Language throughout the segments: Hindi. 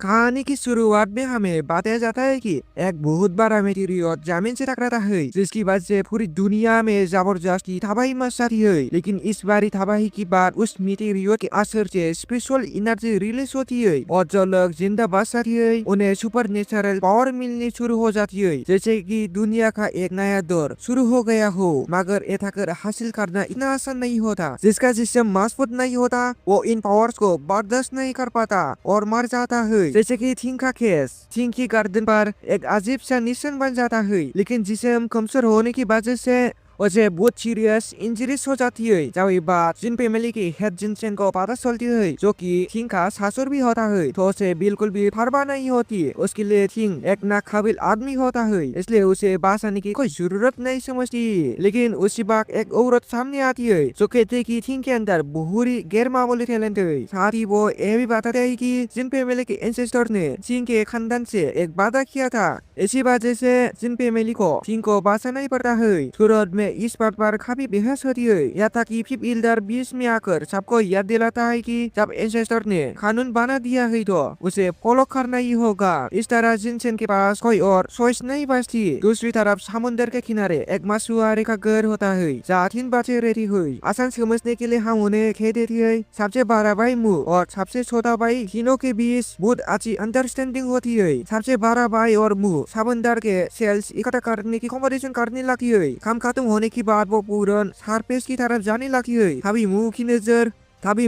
कहानी की शुरुआत में हमें बताया जाता है कि एक बहुत बड़ा मेटेरियट जमीन से टकराता है, जिसकी वजह से पूरी दुनिया में जबरदस्ती तबाही मच जाती है। लेकिन इस बारी तबाही की बात उस मेटेरियट के असर से स्पेशल एनर्जी रिलीज होती है और जो लोग जिंदा बच जाती है उन्हें सुपर नेचुरल पावर मिलनी शुरू हो जाती है, जैसे कि दुनिया का एक नया दौर शुरू हो गया हो। मगर ये ताकत हासिल करना इतना आसान नहीं होता। जिसका सिस्टम मजबूत नहीं होता वो इन पावर्स को बर्दाश्त नहीं कर पाता और मर जाता है। जैसे कि थिंग का केस, थिंग की गर्दन पर एक अजीब सा निशान बन जाता है, लेकिन जिसम कमजोर होने की वजह से उसे बहुत सीरियस इंजरीज हो जाती है। जब ये बात जिन फैमिली की हेड जिनसेन को पता चलती है, जो कि थिंग का ससुर भी होता है, तो उसे बिल्कुल भी परवाह नहीं होती। उसके लिए थिंग एक नाकाबिल आदमी होता है, इसलिए उसे बचाने की कोई जरूरत नहीं समझती। लेकिन उसी वक्त एक औरत सामने आती है जो कहती है कि थिंग के अंदर बहुत ही गैर मामूली टैलेंट है। साथ ही वो ये भी बताते हैं कि जिन फैमिली के एंसेस्टर ने थिंग के खानदान से एक वादा किया था, इसी वजह से जिन फैमिली को थिंग को बचाना ही पड़ता है। सूरत में इस बात पर काफी बहस होती है, यहाँ तक कि फिफ्थ इल्डर बीच में आकर सबको याद दिलाता है कि जब एंसेस्टर ने कानून बना दिया है तो उसे फॉलो करना ही होगा। इस तरह जिनसेन के पास कोई और चॉइस नहीं बचती। दूसरी तरफ समुद्र के किनारे एक मछुआरे का घर होता है जहाँ 3 बच्चे रहती है। आसान समझने के लिए हम उन्हें कह देती है सबसे बड़ा भाई मुंह और सबसे छोटा भाई, तीनों के बीच बहुत अच्छी अंडरस्टैंडिंग होती है। सबसे बड़ा भाई और मुंह समुद्र के सेल्स इकट्ठा करने की कॉम्पिटिशन करने लगती है। काम खत्म होने की बाद वो पूरन सरफेस की तरफ जाने लगती है। तभी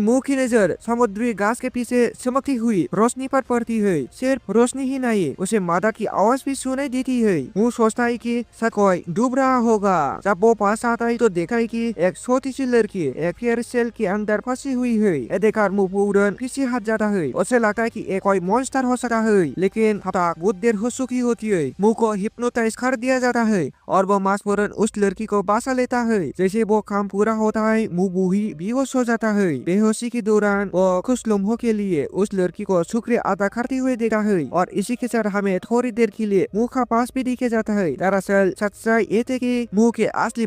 मुंह की नजर समुद्री घास के पीछे चमकती हुई रोशनी पर पड़ती है। सिर्फ रोशनी ही नहीं, उसे मादा की आवाज भी सुनाई देती है। मुंह सोचता है कि शायद कोई डूब रहा होगा। जब वो पास आता है तो देखा है कि एक छोटी सी लड़की एक फेयर सेल के अंदर फंसी हुई है। ये देखकर मुंह पूरन पीछे हट जाता है। उसे लगता है कि ये कोई मॉन्स्टर हो सकता है, लेकिन हताश बहुत देर हो चुकी होती है। मुंह को हिप्नोटाइज कर दिया जाता है और वो मास्फौरन उस लड़की को बचा लेता है। जैसे वो काम पूरा होता है, मुंह बूही बेहोश हो जाता है। बेहोशी के दौरान वो कुछ लम्हों के लिए उस लड़की को शुक्रिया अदा करते हुए देखा है और इसी के साथ हमें थोड़ी देर के लिए मुंह का पास भी दिखे जाता है। दरअसल सच्चाई ये थे कि मुंह के असली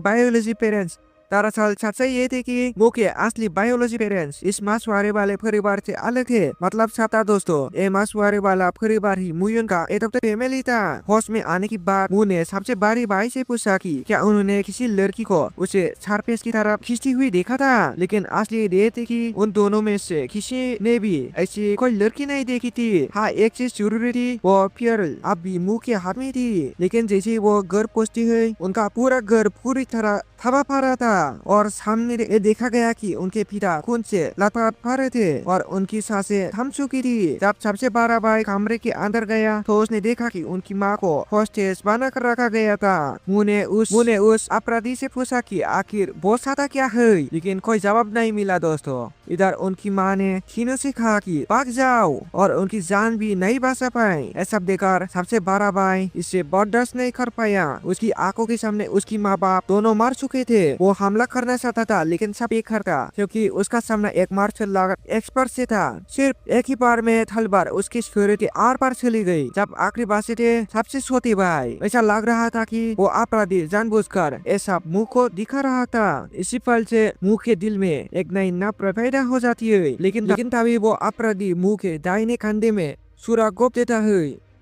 बायोलॉजी पेरेंट्स इस मछुआरे वाले परिवार से अलग है। मतलब साता दोस्तों, ये मछुआरे वाला परिवार ही मुयन का एक फैमिली था। होश में आने की बाद मुंह ने सबसे बड़ी भाई से पूछा कि क्या उन्होंने किसी लड़की को उसे सरफेस की तरफ खींचती हुई देखा था। लेकिन असली ये थे कि उन दोनों में से किसी ने भी ऐसी कोई लड़की नहीं देखी थी। हाँ, एक चीज जरूरी थी, वो पियरल अब भी मुंह के हाथ में थी। लेकिन जैसे वो घर पहुंचती है, उनका पूरा घर पूरी तरह तबाह पड़ा था और सामने देखा गया कि उनके पिता खून से लथपथ पड़े थे और उनकी सांसें थम चुकी थी। जब सबसे बड़ा भाई कमरे के अंदर गया तो उसने देखा कि उनकी माँ को होस्टेस बना कर रखा गया था। मुंह ने उस अपराधी से पूछा कि आखिर वो साथा क्या है, लेकिन कोई जवाब नहीं मिला दोस्तों। इधर उनकी माँ ने तीनों से कहा कि भाग जाओ और उनकी जान भी नहीं बचा पाए। ऐसा देखकर सबसे बड़ा भाई इससे बर्दाश्त नहीं कर पाया। उसकी आंखों के सामने उसकी माँ बाप दोनों मर चुके थे। वो हमला करना चाहता था, लेकिन सब बेकार था क्योंकि उसका सामना एक मार्शल आर्ट एक्सपर्ट से था। सिर्फ एक ही बार में तलवार उसके शरीर के आर पार चली गई। जब आखिरी बात थे सबसे छोटे भाई, ऐसा लग रहा था कि वो अपराधी जानबूझकर ऐसा मुंह को दिखा रहा था। इसी पल से मुंह के दिल में एक नई नफरत पैदा हो जाती है। लेकिन तभी वो अपराधी मुंह के दाहिने कंधे में सुराख गोप देता है।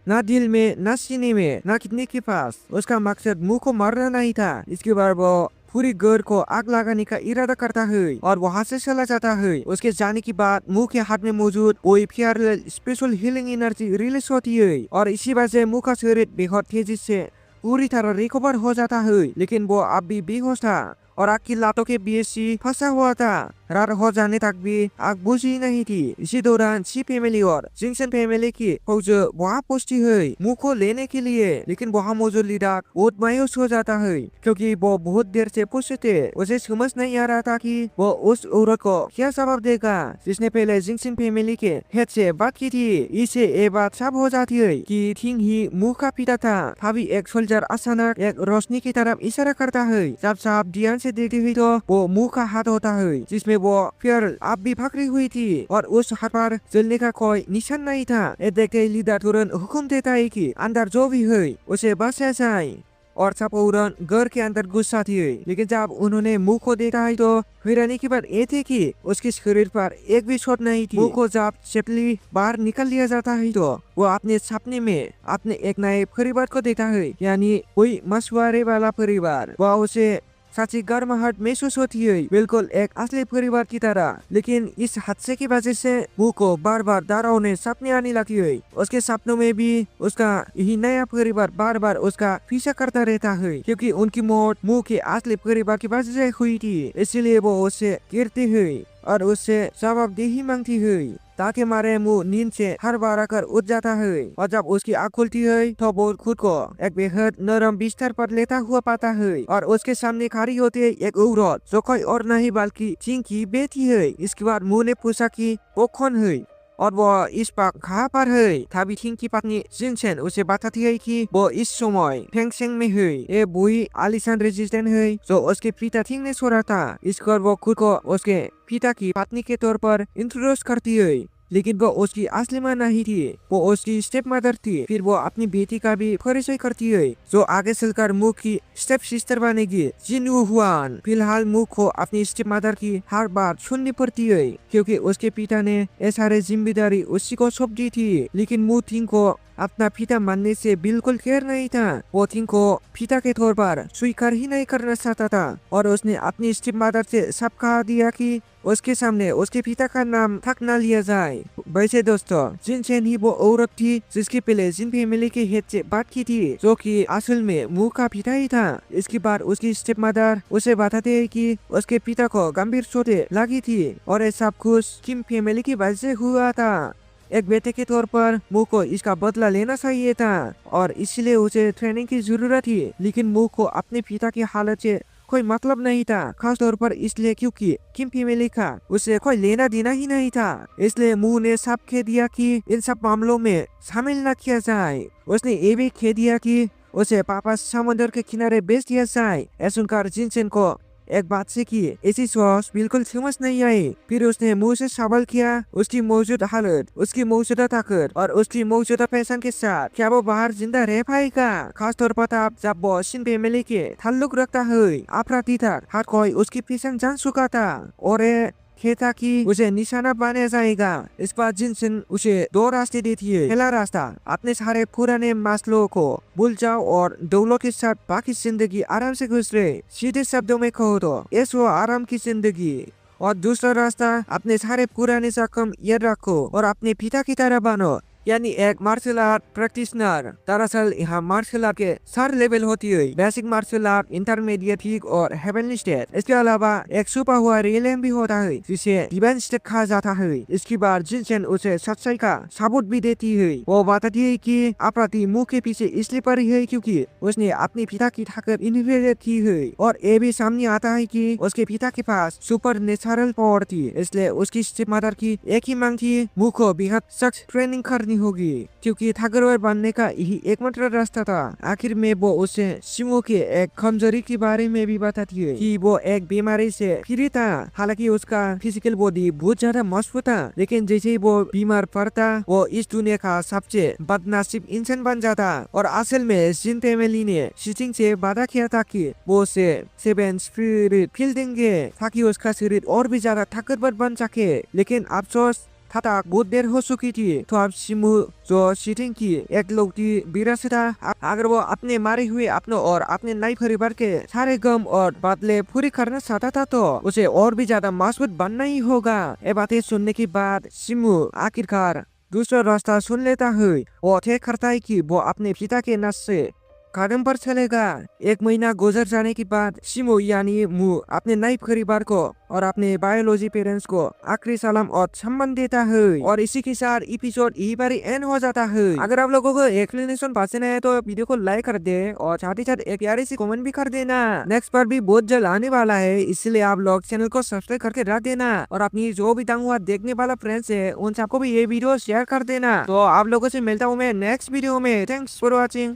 ना दिल में, ना सीने में, ना किडनी के पास। उसका मकसद मुंह को मारना नहीं था। इसके बाद वो पूरी घर को आग लगाने का इरादा करता है और वहां से चला जाता है। उसके जाने के बाद मुंह के हाथ में मौजूद वही प्यार स्पेशल हीलिंग एनर्जी रिलीज होती है और इसी वजह से मुंह का शरीर बेहद तेजी से पूरी तरह रिकवर हो जाता है। लेकिन वो अब भी बेहोश था और आग की लातों के बीच से फंसा हुआ था। रात हो जाने तक भी आग बुझी नहीं थी। इसी दौरान सी फैमिली और जिनसेन फैमिली की फौज वहाँ पहुंचती है मुंह को लेने के लिए। लेकिन वहाँ मौजूद लीडर बहुत मायूस हो जाता है क्योंकि वो बहुत देर से पूछते थे। उसे समझ नहीं आ रहा था कि वो उस औरत को क्या जवाब देगा जिसने पहले जिनसेन फैमिली के हेड से बात की थी। इसे ये बात साफ हो जाती है कि थिंग ही मुंह का पिता था। तभी एक सोल्जर अचानक एक रोशनी की तरफ इशारा करता है। जब साहब ध्यान से देखती हुई तो वो मुंह का हाथ होता है जिसमें वो फिर आप भी पकड़ी हुई थी और उस हाथ पर जलने का कोई निशान नहीं था। ये देखते लीडर तुरंत हुक्म देता है कि अंदर जो भी है उसे बचाया जाए। और सब औरत घर के अंदर घुस आती है। लेकिन जब उन्होंने मुंह को देखा है तो हैरानी की बात ये थी कि उसके शरीर पर एक भी चोट नहीं थी। मुंह को जब चेपली बाहर निकल लिया जाता है तो वो अपने सपने में अपने एक नए परिवार को देखता है, यानी कोई मशवरे वाला परिवार। वह उसे सच्ची गर्माहट महसूस होती है, बिल्कुल एक असली परिवार की तरह। लेकिन इस हादसे की वजह से मुंह को बार बार डरावने सपने आने लगी है। उसके सपनों में भी उसका यही नया परिवार बार बार उसका पीछा करता रहता है, क्योंकि उनकी मौत मुंह के असली परिवार की वजह से हुई थी। इसलिए वो उससे गिरती है और उससे जवाबदेही मांगती है, ताकि मारे मुंह नींद से हर बार आकर उठ जाता है। और जब उसकी आँख खुलती है तो वो खुद को एक बेहद नरम बिस्तर पर लेटा हुआ पाता है और उसके सामने खड़ी होती है एक औरत जो कोई और नहीं बल्कि चिंकी बेटी है। इसके बाद मुंह ने पूछा कि वो कौन है और वो इस पर कहाँ पर है। तभी थिंग की पत्नी जिनसेन उसे बताती है कि वो इस समय फेंगसेंग में है। ये बुई आलिशान रेजिडेंट है जो उसके पिता थिंग ने छोड़ा था। इस पर वो खुद को उसके पिता की पत्नी के तौर पर इंट्रोड्यूस करती है, लेकिन वो उसकी असली मां नहीं थी, वो उसकी स्टेप मदर थी। फिर वो अपनी बेटी का भी परिचय करती है जो आगे चलकर मुंह की स्टेप सिस्टर बनेगी, जिनवू हुआन। फिलहाल मुंह को अपनी स्टेप मदर की हर बात सुननी पड़ती है, क्योंकि उसके पिता ने ये सारी जिम्मेदारी उसी को सौंप दी थी। लेकिन मुंह थिंग को अपना पिता मानने से बिल्कुल खैर नहीं था। वो थिंग को पिता के तौर पर स्वीकार ही नहीं करना चाहता था और उसने अपनी स्टेप मदर से सब कहा दिया कि उसके सामने उसके पिता का नाम तक न लिया जाए। वैसे दोस्तों, जिनसेन ही वो औरत थी जिसके पहले जिन फैमिली के हेड से बात की थी, जो कि असल में मुंह का पिता ही था। इसके बाद उसकी स्टेप मदर उसे बताते हैं कि उसके पिता को गंभीर चोटें लगी थी और ये सब कुछ किम फैमिली की वजह से हुआ था। एक बेटे के तौर पर मुंह को इसका बदला लेना चाहिए था और इसलिए उसे ट्रेनिंग की जरूरत थी। लेकिन मुंह को अपने पिता की हालत से कोई मतलब नहीं था, खास तौर पर इसलिए क्योंकि किम फैमिली का उसे कोई लेना देना ही नहीं था। इसलिए मुंह ने सब कह दिया कि इन सब मामलों में शामिल न किया जाए। उसने ये भी कह दिया कि उसे पापा समुद्र के किनारे बेच दिया जाए। ऐसा सुनकर जिनसेन को एक बात से की ऐसी सोच बिल्कुल समझ नहीं आई। फिर उसने मुंह से सवाल किया उसकी मौजूदा हालत, उसकी मौजूदा ताकत और उसकी मौजूदा पैसा के साथ क्या वो बाहर जिंदा रह पाएगा, खास तौर पर तब जब वो शिन फैमिली के ताल्लुक रखता है। अपराधी तक हर कोई उसकी पहचान जान चुका था और कहता कि उसे निशाना बनाया जाएगा। इस बार जिनसेन उसे दो रास्ते देती है। पहला रास्ता, अपने सारे पुराने मसलों को भूल जाओ और दौलत के साथ बाकी जिंदगी आराम से गुजरे। सीधे शब्दों में कहो तो ऐसो आराम की जिंदगी। और दूसरा रास्ता, अपने सारे पुराने जख्म याद रखो और अपने पिता की तरह बनो, यानी एक मार्शल आर्ट प्रैक्टिशनर। दरअसल यहाँ मार्शल आर्ट के 4 लेवल होती है, बेसिक मार्शल आर्ट, इंटरमीडिएट ठीक और हेवनली स्टेट। इसके अलावा एक छुपा हुआ रियलम भी होता है जिसे डिवाइन स्टेट कहा जाता है। इसके बाद जिनसेन उसे सच्चाई का सबूत भी देती है। वो बताती है कि अपराधी मुंह के पीछे इसलिए पड़ी है क्योंकि उसने अपने पिता की ताकत इनहेरिट की है और ये भी सामने आता है कि उसके पिता के पास सुपर नेचुरल पावर थी। इसलिए उसकी स्टेप मदर की एक ही मांग थी, मुंह को बेहद सख्त ट्रेनिंग करनी होगी, क्योंकि थागरवर बनने का यही एकमात्र रास्ता था। आखिर में वो उसे शिमो के एक कमजोरी के बारे में भी बताती है कि वो एक बीमारी से पीड़ित था। हालांकि उसका फिजिकल बॉडी बहुत ज्यादा मजबूत था, लेकिन जैसे ही वो बीमार पड़ता वो इस दुनिया का सबसे बदनसीब इंसान बन जाता। और असल में जिन फैमिली ने शूटिंग से वादा किया था कि वो उसे 7 स्पिरिट फील देंगे ताकि उसका शरीर और भी ज्यादा ताकतवर बन सके, लेकिन अफसोस था बहुत देर हो चुकी थी। तो अब शिमू जो शूटिंग की एक लौटी विरासत था, अगर वो अपने मारे हुए अपनों और अपने नए परिवार के सारे गम और बदले पूरी करना चाहता था तो उसे और भी ज्यादा मजबूत बनना ही होगा। ये बातें सुनने के बाद शिमू आखिरकार दूसरा रास्ता सुन लेता है। वो तय करता है कि वो अपने पिता के नस से कदम पर चलेगा। 1 महीना गुजर जाने के बाद शिमो यानी मु अपने नए परिवार को और अपने बायोलॉजी पेरेंट्स को आखिरी सलाम और सम्मान देता है। और इसी के साथ एपिसोड यही पर एंड हो जाता है। अगर आप लोगों को एक्सप्लेनेशन पसंद है तो वीडियो को लाइक कर दे और साथ ही साथ एक प्यारी सी कमेंट भी कर देना। नेक्स्ट पार्ट भी बहुत जल्द आने वाला है, इसलिए आप लोग चैनल को सब्सक्राइब करके रख देना और अपनी जो भी हुआ देखने वाला फ्रेंड्स है उन सबको भी ये वीडियो शेयर कर देना। तो आप लोगों से मिलता हूँ मैं नेक्स्ट वीडियो में। Thanks for watching.